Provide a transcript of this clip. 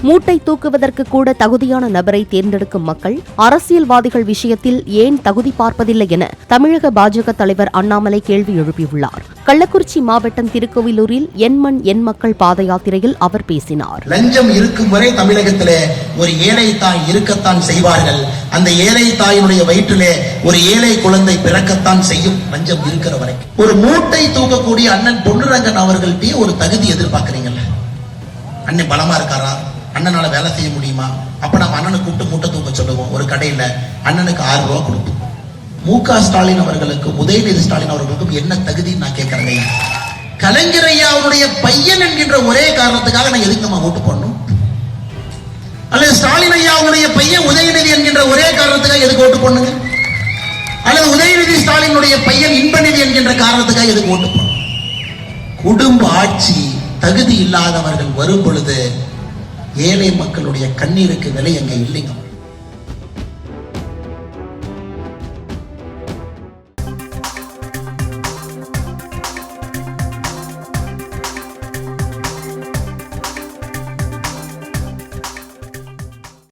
மூட்டை தூக்குவதற்கு கூட தகுதியான நபரை தேர்ந்தெடுக்கும் மக்கள் அரசியல்வாதிகள் விஷயத்தில் ஏன் தகுதி பார்ப்பதில்லை என தமிழக பாஜக தலைவர் அண்ணாமலை கேள்வி எழுப்பியுள்ளார். கள்ளக்குறிச்சி மாவட்டம் திருக்கோவிலூரில் என் மண் என் மக்கள் பாத யாத்திரையில் அவர் பேசினார். லஞ்சம் இருக்கும் வரை தமிழகத்திலே ஒரு ஏழை தாய் இருக்கத்தான் செய்வார்கள். அந்த ஏழை தாயினுடைய வயிற்றிலே ஒரு ஏழை குழந்தை பிறக்கத்தான் செய்யும், லஞ்சம் இருக்கிற வரை. ஒரு மூட்டை தூக்கக்கூடிய அண்ணன் பொன்னுரங்கன் அவர்கள்ட்டே ஒரு தகுதி எதிர்பார்க்கிறீங்கல்ல. அண்ணன் பலமா இருக்காரா, அண்ணனால வேலை செய்ய முடியுமா? அப்ப நம்ம அண்ணனை கூப்பிட்டு மூட்டை தூக்க சொல்லுவோம். ஒரு கடையில அண்ணனுக்கு 6 ரூபா கொடுப்போம். மு.க. ஸ்டாலின் அவர்களுக்கும் உதயநிதி ஸ்டாலின் அவர்களுக்கும் என்ன தகுதி நான் கேட்கறேன். கலைஞர் ஐயாவுடைய பையன் என்கின்ற ஒரே காரணத்துக்காக நான் எதுக்கு நம்ம ஓட்டு போடணும்? அல்லது ஸ்டாலின் ஐயாவுடைய பையன் உதயநிதி என்கின்ற ஒரே காரணத்துக்காக எதுக்கு ஓட்டு போடணுங்க? அல்லது உதயநிதி ஸ்டாலினுடைய பையன் இன்பநிதி என்கின்ற காரணத்துக்காக எதுக்கு ஓட்டு போடணும்? குடும்ப ஆட்சி தகுதி இல்லாதவர்கள் வரும் பொழுது ஏழை மக்களுடைய கண்ணீருக்கு விலை அங்கே இல்லைங்க.